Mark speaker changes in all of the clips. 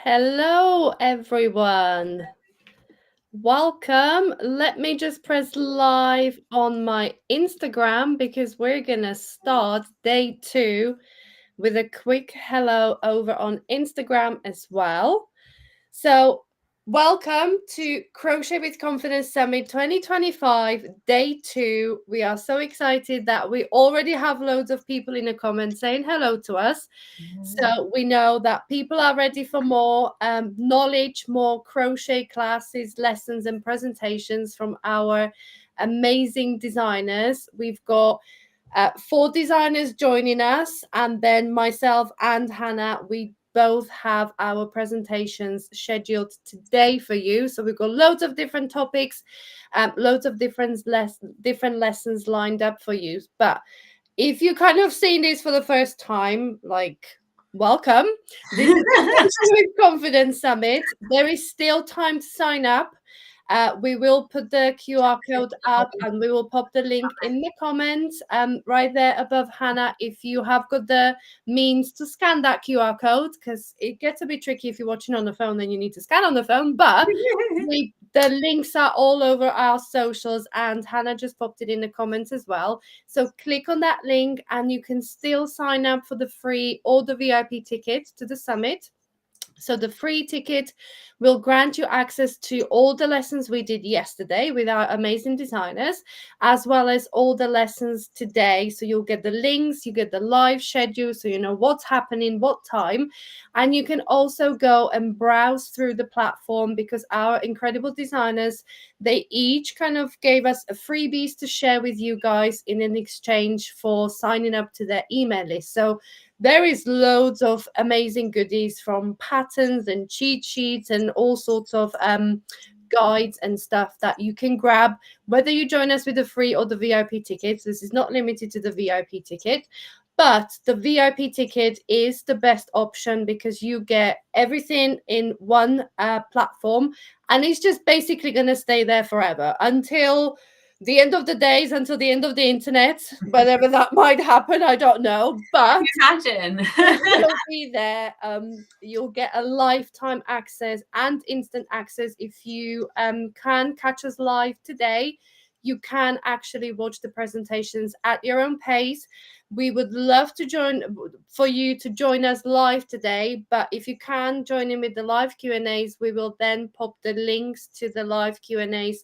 Speaker 1: Hello, everyone. Welcome. Let me just press live on my Instagram because we're going to start day 2 with a quick hello over on Instagram as well. So, welcome to Crochet with Confidence Summit 2025, day 2. We are so excited that we already have loads of people in the comments saying hello to us. So, we know that people are ready for more knowledge, more crochet classes, lessons, and presentations from our amazing designers. We've got 4 designers joining us, and then myself and Hannah, we both have our presentations scheduled today for you. So we've got loads of different topics, loads of different lessons lined up for you. But if you kind of seen this for the first time, like, welcome. This is the Crochet with Confidence Summit. There is still time to sign up. We will put the QR code up and we will pop the link in the comments right there above Hannah if you have got the means to scan that QR code, because it gets a bit tricky if you're watching on the phone, then you need to scan on the phone. But the links are all over our socials and Hannah just popped it in the comments as well. So click on that link and you can still sign up for the free or the VIP ticket to the summit. So the free ticket will grant you access to all the lessons we did yesterday with our amazing designers, as well as all the lessons today. So you'll get the links, you get the live schedule, so you know what's happening, what time. And you can also go and browse through the platform because our incredible designers, they each kind of gave us a freebies to share with you guys in an exchange for signing up to their email list. So there is loads of amazing goodies, from patterns and cheat sheets and all sorts of guides and stuff that you can grab, whether you join us with the free or the VIP tickets. This is not limited to the VIP ticket, but the VIP ticket is the best option because you get everything in one platform, and it's just basically going to stay there forever until the end of the days, until the end of the internet, whenever that might happen, I don't know. But
Speaker 2: imagine
Speaker 1: it'll be there. You'll get a lifetime access and instant access. If you can catch us live today, you can actually watch the presentations at your own pace. We would love to for you to join us live today, but if you can join in with the live Q&As, we will then pop the links to the live Q&As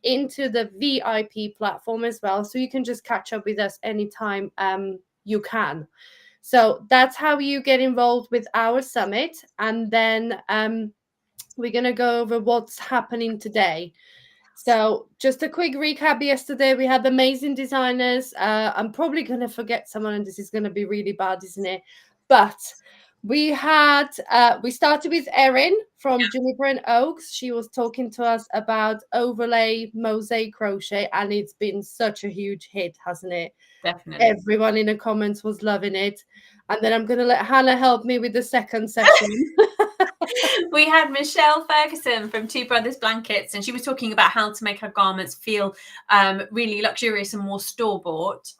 Speaker 1: into the VIP platform as well, so you can just catch up with us anytime you can. So that's how you get involved with our summit. And then we're going to go over what's happening today. So just a quick recap. Yesterday we had amazing designers. I'm probably going to forget someone and this is going to be really bad, isn't it? But we started with Erin from Juniper and Oaks. She was talking to us about overlay mosaic crochet, and it's been such a huge hit, hasn't it?
Speaker 2: definitely.
Speaker 1: Everyone in the comments was loving it. And then I'm going to let Hannah help me with the second session.
Speaker 2: We had Michelle Ferguson from Two Brothers Blankets, and she was talking about how to make her garments feel really luxurious and more store-bought.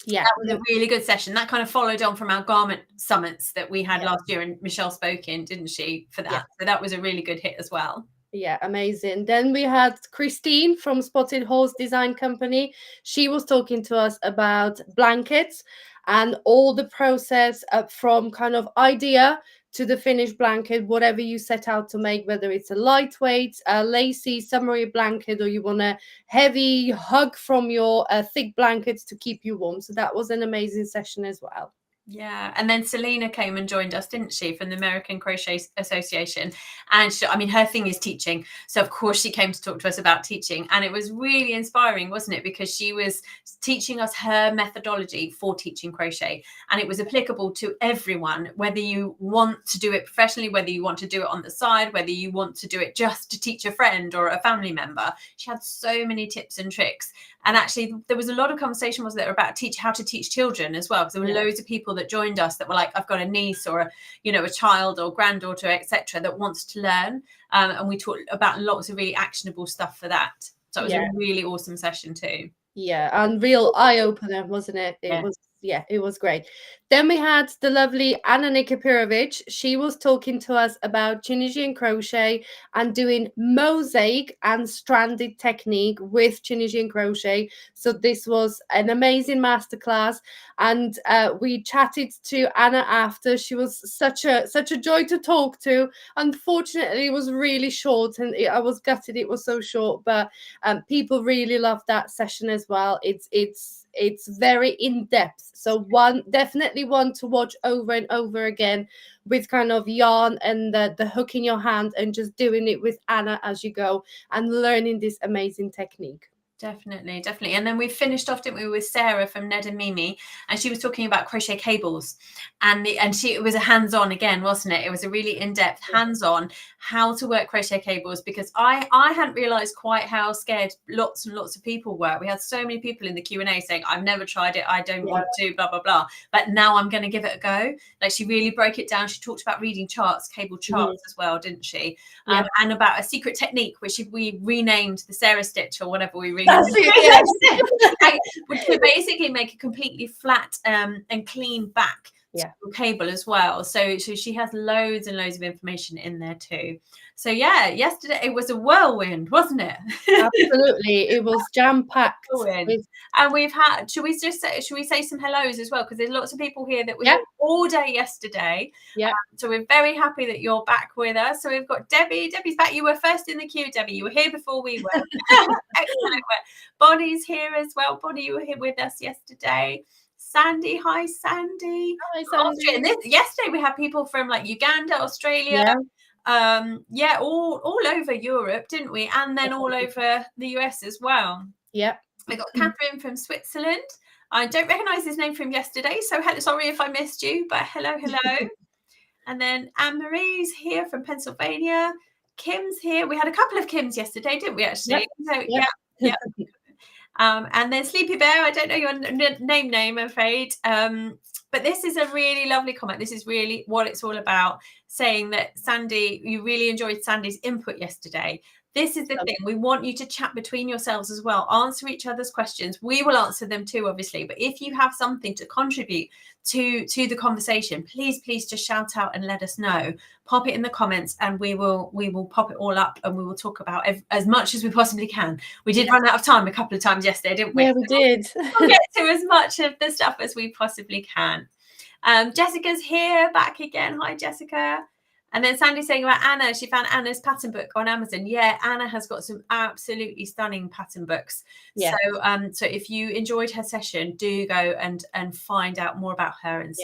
Speaker 1: Yeah,
Speaker 2: that was a really good session. That kind of followed on from our garment summits that we had last year, and Michelle spoke in, didn't she, for that? So that was a really good hit as well.
Speaker 1: Yeah, amazing. Then we had Christine from Spotted Horse Design Company. She was talking to us about blankets and all the process from kind of idea to the finished blanket, whatever you set out to make, whether it's a lightweight, lacy, summery blanket, or you want a heavy hug from your thick blankets to keep you warm. So that was an amazing session as well.
Speaker 2: Yeah, and then Selena came and joined us, didn't she, from the American Crochet Association? And she, I mean, her thing is teaching, so of course she came to talk to us about teaching, and it was really inspiring, wasn't it? Because she was teaching us her methodology for teaching crochet, and it was applicable to everyone, whether you want to do it professionally, whether you want to do it on the side, whether you want to do it just to teach a friend or a family member. She had so many tips and tricks. And actually, there was a lot of conversation, wasn't there, about how to teach children as well, because there were loads of people that joined us that were like, I've got a niece or a child or granddaughter, etc., that wants to learn, and we talked about lots of really actionable stuff for that. So it was a really awesome session too.
Speaker 1: Yeah, and real eye-opener, wasn't it? It was yeah, it was great. Then we had the lovely Anna Nikipirovich. She was talking to us about Tunisian crochet and doing mosaic and stranded technique with Tunisian crochet. So this was an amazing masterclass, and we chatted to Anna after. She was such a joy to talk to. Unfortunately, it was really short, and I was gutted it was so short. But people really loved that session as well. It's very in depth, so one definitely one to watch over and over again, with kind of yarn and the hook in your hand, and just doing it with Anna as you go and learning this amazing technique.
Speaker 2: Definitely, definitely. And then we finished off, didn't we, with Sarah from Ned and Mimi, and she was talking about crochet cables, and it was a hands-on again, wasn't it? It was a really in-depth hands-on how to work crochet cables, because I hadn't realized quite how scared lots and lots of people were. We had so many people in the Q&A saying, I've never tried it, I don't want to, blah blah blah, but now I'm going to give it a go. Like, she really broke it down. She talked about reading charts, cable charts as well, didn't she? And about a secret technique which we renamed the Sarah stitch, or whatever we renamed. Which would basically make a completely flat and clean back cable as well. So she has loads and loads of information in there too. So yeah, yesterday it was a whirlwind, wasn't it?
Speaker 1: Absolutely, it was jam-packed.
Speaker 2: And we've had, should we say some hellos as well, because there's lots of people here that were here all day yesterday. So we're very happy that you're back with us. So we've got Debbie's back. You were first in the queue, Debbie. You were here before we were. Excellent. Bonnie's here as well. Bonnie, you were here with us yesterday. Sandy, hi Sandy.
Speaker 1: Hi Sandy.
Speaker 2: And yesterday we had people from like Uganda, Australia, all over Europe, didn't we? And then all over the US as well. We got Catherine from Switzerland. I don't recognize his name from yesterday, so sorry if I missed you, but hello. And then Anne-Marie's here from Pennsylvania. Kim's here. We had a couple of Kims yesterday, didn't we, actually? So and then Sleepy Bear, I don't know your name, I'm afraid. But this is a really lovely comment. This is really what it's all about, saying that Sandy, you really enjoyed Sandy's input yesterday. This is the thing. We want you to chat between yourselves as well. Answer each other's questions. We will answer them too, obviously. But if you have something to contribute to the conversation, please just shout out and let us know. Pop it in the comments, and we will pop it all up, and we will talk about as much as we possibly can. We did run out of time a couple of times yesterday, didn't we?
Speaker 1: Yeah, we did.
Speaker 2: We'll get to as much of the stuff as we possibly can. Jessica's here, back again. Hi, Jessica. And then Sandy's saying about Anna, she found Anna's pattern book on Amazon. Yeah, Anna has got some absolutely stunning pattern books. So if you enjoyed her session, do go and find out more about her and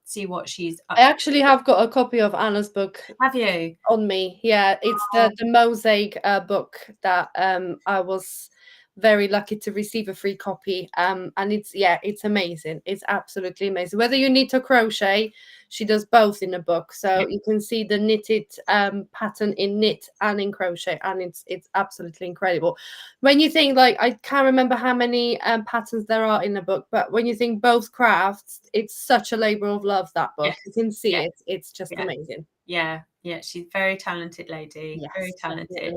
Speaker 2: see what she's up to.
Speaker 1: I actually have got a copy of Anna's book.
Speaker 2: Have you?
Speaker 1: On me. Yeah, it's the mosaic book that I was very lucky to receive a free copy. And it's amazing. It's absolutely amazing. Whether you knit or crochet, she does both in a book, so you can see the knitted pattern in knit and in crochet, and it's absolutely incredible. When you think, like, I can't remember how many patterns there are in a book, but when you think both crafts, it's such a labor of love, that book. You can see it's just amazing.
Speaker 2: Yeah, she's a very talented lady. Very talented.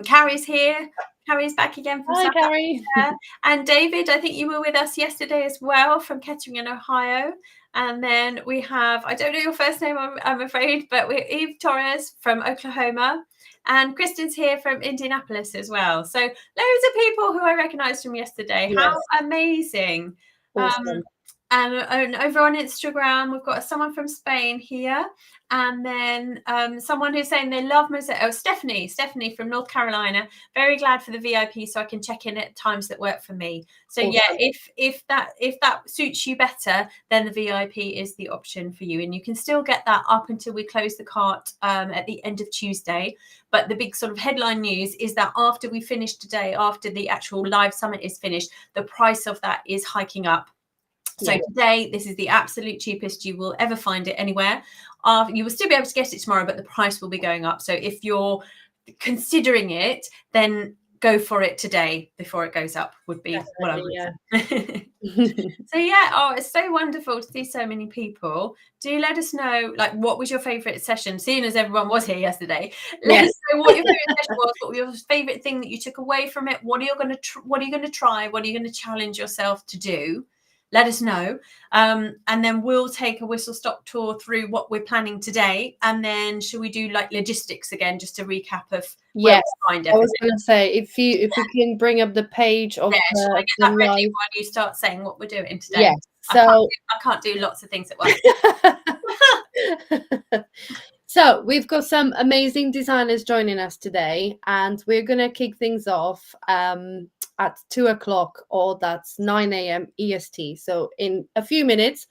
Speaker 2: Carrie's here. Carrie's back again from South
Speaker 1: Carrie.
Speaker 2: Africa. And David, I think you were with us yesterday as well, from Kettering in Ohio. And then we have, I don't know your first name, I'm afraid, but we're Eve Torres from Oklahoma. And Kristen's here from Indianapolis as well. So loads of people who I recognized from yesterday. How amazing.
Speaker 1: Awesome.
Speaker 2: And over on Instagram, we've got someone from Spain here. And then someone who's saying they love mosaic. Oh, Stephanie from North Carolina. Very glad for the VIP, so I can check in at times that work for me. So if that suits you better, then the VIP is the option for you. And you can still get that up until we close the cart at the end of Tuesday. But the big sort of headline news is that after we finish today, after the actual live summit is finished, the price of that is hiking up. So today, this is the absolute cheapest you will ever find it anywhere. You will still be able to get it tomorrow, but the price will be going up. So if you're considering it, then go for it today before it goes up, would be what I would say. So it's so wonderful to see so many people. Do let us know, like, what was your favourite session, seeing as everyone was here yesterday. Let us know what your favourite session was, what was your favourite thing that you took away from it. What are you going to try? What are you going to challenge yourself to do let us know. And then we'll take a whistle stop tour through what we're planning today. And then should we do like logistics again, just to recap of where
Speaker 1: Yes,
Speaker 2: we find
Speaker 1: I was
Speaker 2: everything?
Speaker 1: going to say, if we can bring up the page of
Speaker 2: Yeah, shall I get
Speaker 1: the
Speaker 2: that ready
Speaker 1: live.
Speaker 2: while you start saying what we're doing today?
Speaker 1: Yes. So
Speaker 2: I can't do lots of things at once.
Speaker 1: so we've got some amazing designers joining us today, and we're gonna kick things off at 2 o'clock, or that's 9 a.m. EST. So in a few minutes,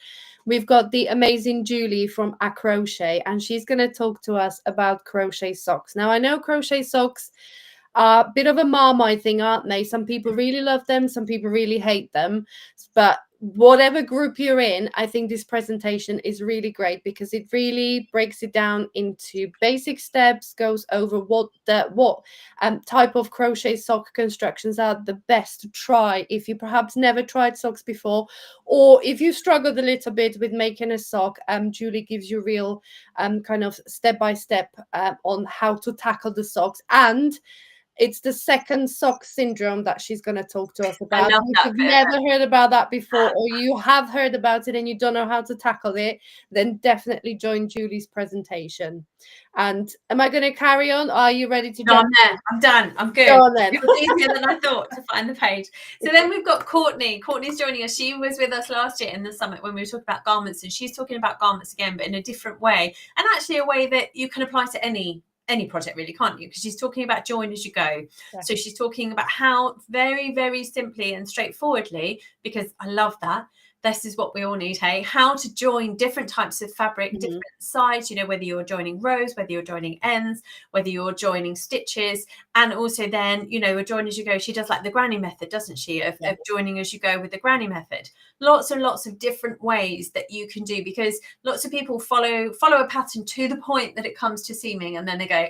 Speaker 1: we've got the amazing Julie from Crochet, and she's gonna talk to us about crochet socks. Now I know crochet socks are a bit of a Marmite thing, aren't they? Some people really love them, some people really hate them. But whatever group you're in, I think this presentation is really great because it really breaks it down into basic steps, goes over what type of crochet sock constructions are the best to try if you perhaps never tried socks before, or if you struggled a little bit with making a sock. Julie gives you real kind of step by step on how to tackle the socks. And it's the second sock syndrome that she's going to talk to us
Speaker 2: I
Speaker 1: about.
Speaker 2: love
Speaker 1: If
Speaker 2: that
Speaker 1: you've
Speaker 2: bit.
Speaker 1: never heard about that before, or you have heard about it and you don't know how to tackle it, then definitely join Julie's presentation. And am I going to carry on? Are you ready to
Speaker 2: No,
Speaker 1: jump?
Speaker 2: I'm there. I'm done. I'm
Speaker 1: Go
Speaker 2: good.
Speaker 1: on then.
Speaker 2: It was easier than I thought to find the page. So then we've got Courtney. Courtney's joining us. She was with us last year in the summit when we were talking about garments, and she's talking about garments again, but in a different way, and actually a way that you can apply to any project, really, can't you? Because she's talking about join as you go.
Speaker 1: Yeah.
Speaker 2: So she's talking about how very, very simply and straightforwardly, because I love that. This is what we all need, hey? How to join different types of fabric, different sides, whether you're joining rows, whether you're joining ends, whether you're joining stitches, and also then, a join as you go. She does like the granny method, doesn't she? Of joining as you go with the granny method. Lots and lots of different ways that you can do, because lots of people follow a pattern to the point that it comes to seaming, and then they go,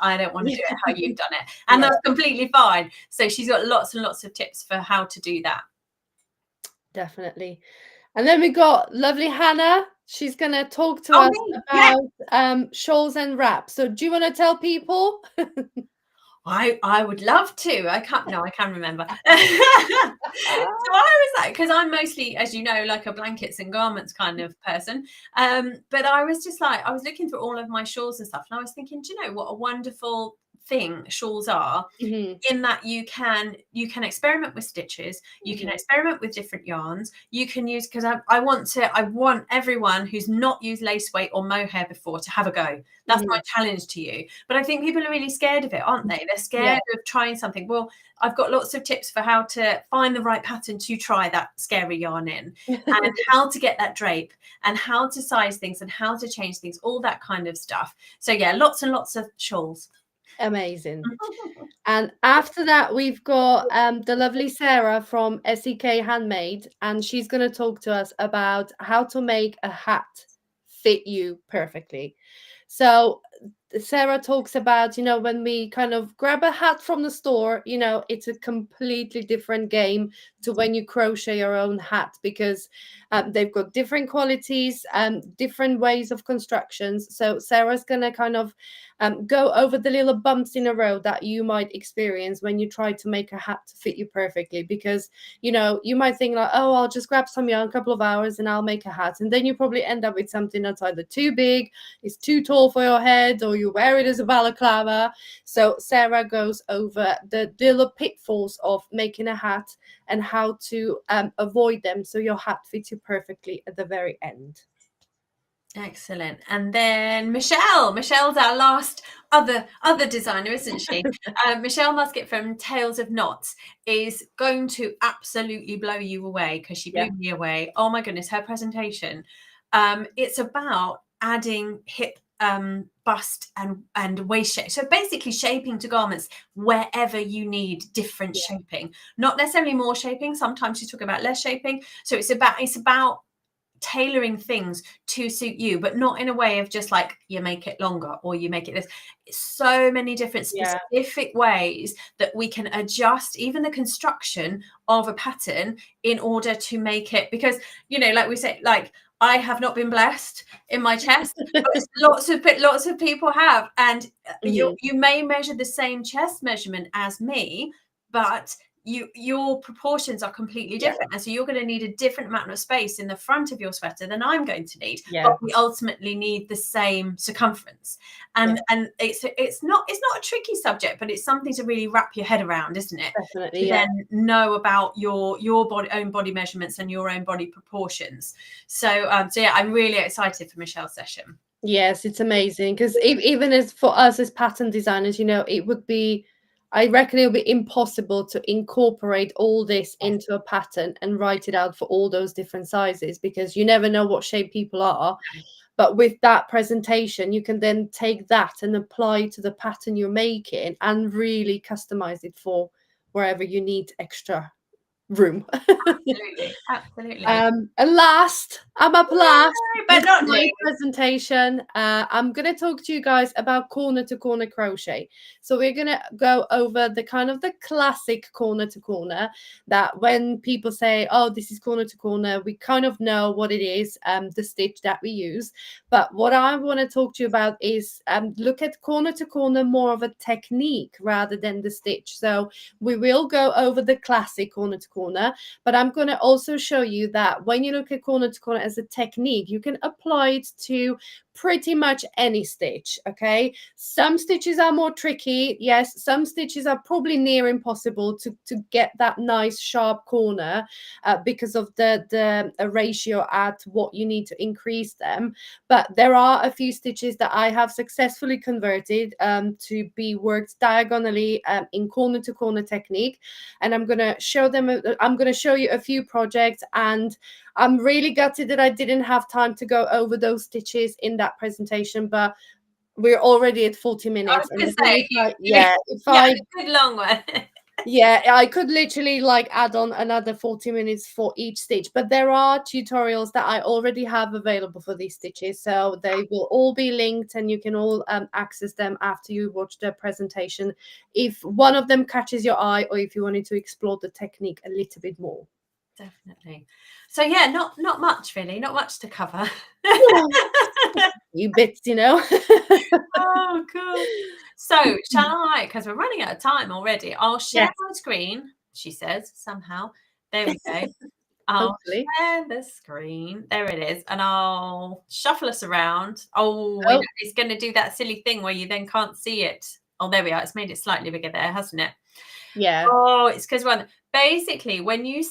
Speaker 2: I don't want to do it how you've done it. And that's completely fine. So she's got lots and lots of tips for how to do that.
Speaker 1: Definitely. And then we got lovely Hannah. She's going to talk to us about shawls and wraps. So do you want to tell people?
Speaker 2: I would love to. I can remember. So I was like, because I'm mostly, as you know, like a blankets and garments kind of person. But I was just like, I was looking through all of my shawls and stuff, and I was thinking, do you know what a wonderful thing shawls are, in that you can experiment with stitches, you can experiment with different yarns, you can use, because I want everyone who's not used lace weight or mohair before to have a go. That's my challenge to you. But I think people are really scared of it, aren't they? They're scared of trying something. Well, I've got lots of tips for how to find the right pattern to try that scary yarn in, and how to get that drape, and how to size things, and how to change things, all that kind of stuff. So yeah, lots and lots of shawls.
Speaker 1: Amazing. And after that, we've got the lovely Sarah from SEK Handmade, and she's going to talk to us about how to make a hat fit you perfectly. So Sarah talks about, when we kind of grab a hat from the store, it's a completely different game to when you crochet your own hat, because they've got different qualities and different ways of constructions. So Sarah's going to kind of go over the little bumps in a road that you might experience when you try to make a hat to fit you perfectly, because you might think like, oh, I'll just grab some yarn, a couple of hours, and I'll make a hat, and then you probably end up with something that's either too big, it's too tall for your head, or you wear it as a balaclava. So Sarah goes over the little pitfalls of making a hat and how to avoid them so your hat fits you perfectly at the very end.
Speaker 2: Excellent. And then Michelle's our last other designer, isn't she? Michelle Musket from Tales of Knots is going to absolutely blow you away, because she blew me away. Oh my goodness, her presentation. It's about adding hip, bust and waist shape. So basically shaping to garments wherever you need different shaping, not necessarily more shaping. Sometimes you talk about less shaping. So it's about tailoring things to suit you, but not in a way of just like you make it longer or you make it this. So many different specific ways that we can adjust even the construction of a pattern in order to make it, because like we say, like I have not been blessed in my chest, but lots of people have, and you may measure the same chest measurement as me, but your proportions are completely different, and so you're going to need a different amount of space in the front of your sweater than I'm going to need. But we ultimately need the same circumference, and it's not a tricky subject, but it's something to really wrap your head around, isn't it?
Speaker 1: Definitely,
Speaker 2: to then know about your own body measurements and your own body proportions. So yeah, I'm really excited for Michelle's session.
Speaker 1: Yes, it's amazing because even as for us as pattern designers, it would be, I reckon it would be impossible to incorporate all this into a pattern and write it out for all those different sizes, because you never know what shape people are. But with that presentation, you can then take that and apply it to the pattern you're making and really customize it for wherever you need extra room.
Speaker 2: Absolutely.
Speaker 1: And last, I'm up last,
Speaker 2: but not
Speaker 1: my
Speaker 2: least,
Speaker 1: presentation. I'm going to talk to you guys about corner to corner crochet. So we're going to go over the kind of the classic corner to corner, that when people say, oh, this is corner to corner, we kind of know what it is, the stitch that we use. But what I want to talk to you about is look at corner to corner more of a technique rather than the stitch. So we will go over the classic corner to corner, but I'm going to also show you that when you look at corner to corner as a technique, you can apply it to pretty much any stitch. Okay, some stitches are more tricky. Yes, some stitches are probably near impossible to get that nice sharp corner because of the ratio at what you need to increase them. But there are a few stitches that I have successfully converted to be worked diagonally in corner to corner technique, and I'm going to show them. I'm going to show you a few projects, and I'm really gutted that I didn't have time to go over those stitches in that presentation, but we're already at 40 minutes.
Speaker 2: I was going to say, a good long one.
Speaker 1: Yeah, I could literally like add on another 40 minutes for each stitch, but there are tutorials that I already have available for these stitches, so they will all be linked and you can all access them after you watch the presentation if one of them catches your eye, or if you wanted to explore the technique a little bit more.
Speaker 2: Definitely. So yeah, not much really, not much to cover.
Speaker 1: You bits,
Speaker 2: Oh god. So shall I, because we're running out of time already, I'll share my screen, she says somehow. There we go. I'll share the screen. There it is. And I'll shuffle us around. It's going to do that silly thing where you then can't see it. Oh, there we are. It's made it slightly bigger there, hasn't it?
Speaker 1: Yeah.
Speaker 2: Oh, it's because basically when you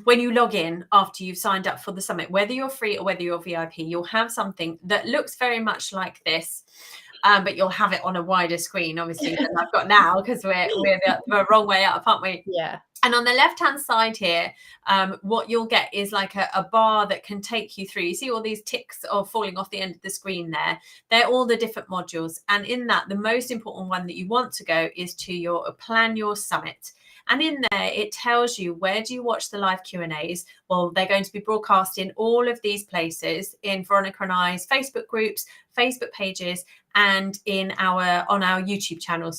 Speaker 2: when you log in after you've signed up for the summit, whether you're free or whether you're VIP, you'll have something that looks very much like this. But you'll have it on a wider screen, obviously, than I've got now, because we're the wrong way up, aren't we?
Speaker 1: Yeah.
Speaker 2: And on the left-hand side here, what you'll get is like a bar that can take you through. You see all these ticks are falling off the end of the screen there. They're all the different modules. And in that, the most important one that you want to go is to your Plan Your Summit. And in there, it tells you, where do you watch the live Q&As? Well, they're going to be broadcast in all of these places, in Veronica and I's Facebook groups, Facebook pages, and on our YouTube channel,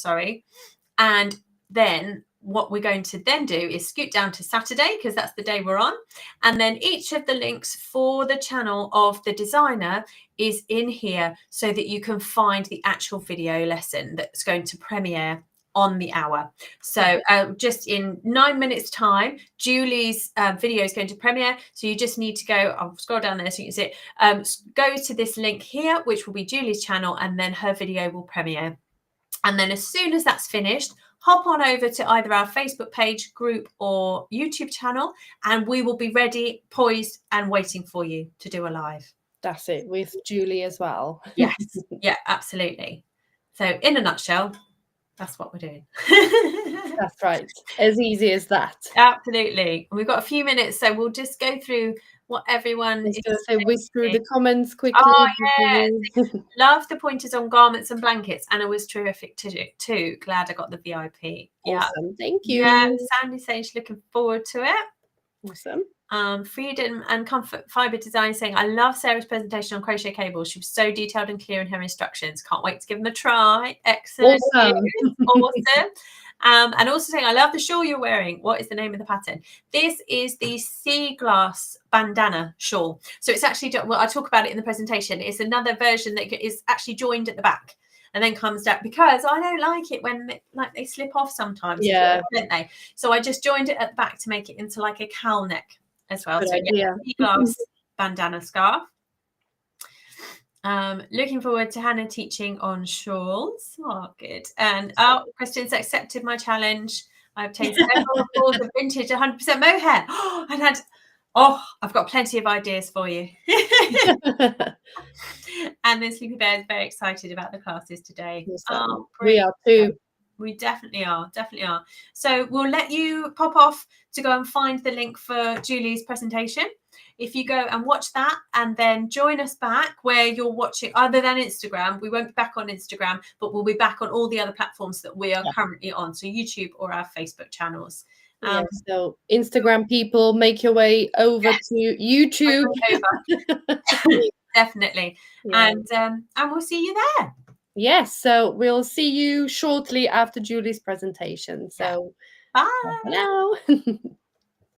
Speaker 2: And then what we're going to then do is scoot down to Saturday, because that's the day we're on. And then each of the links for the channel of the designer is in here, so that you can find the actual video lesson that's going to premiere on the hour. So just in 9 minutes time, Julie's video is going to premiere. So you just need to go, I'll scroll down there so you can see it. Go to this link here, which will be Julie's channel, and then her video will premiere. And then as soon as that's finished, hop on over to either our Facebook page, group, or YouTube channel, and we will be ready, poised, and waiting for you to do a live.
Speaker 1: That's it, with Julie as well.
Speaker 2: Yes, yeah, absolutely. So in a nutshell, that's what we're doing.
Speaker 1: That's right. As easy as that.
Speaker 2: Absolutely. We've got a few minutes, so we'll just go through what everyone is
Speaker 1: saying. Whisk through the comments quickly.
Speaker 2: Oh, yeah. Love the pointers on garments and blankets. Anna was terrific too. Glad I got the VIP.
Speaker 1: Awesome. Thank you.
Speaker 2: Yeah, Sandy saying she's looking forward to it.
Speaker 1: Awesome.
Speaker 2: Freedom and Comfort Fiber Design saying, I love Sarah's presentation on crochet cables. She was so detailed and clear in her instructions. Can't wait to give them a try. Excellent. Awesome. And also saying, I love the shawl you're wearing. What is the name of the pattern? This is the Sea Glass bandana shawl. So it's actually, well, I talk about it in the presentation. It's another version that is actually joined at the back. and then comes down, because I don't like it when they slip off sometimes as well, don't they? So I just joined it at the back to make it into like a cowl neck as well.
Speaker 1: Good
Speaker 2: So
Speaker 1: idea.
Speaker 2: gloves, bandana scarf. Looking forward to Hannah teaching on shawls. Oh, good. And Kristin's accepted my challenge. I obtained several balls of vintage 100% mohair. I've got plenty of ideas for you. And the Sleepy Bear is very excited about the classes today.
Speaker 1: We are too.
Speaker 2: We definitely are. So we'll let you pop off to go and find the link for Julie's presentation. If you go and watch that and then join us back where you're watching, other than Instagram, we won't be back on Instagram, but we'll be back on all the other platforms that we are currently on. So YouTube or our Facebook channels.
Speaker 1: So Instagram people, make your way over to YouTube.
Speaker 2: Definitely. And we'll see you there.
Speaker 1: Yes, so we'll see you shortly after Julie's presentation. So
Speaker 2: bye
Speaker 1: for now.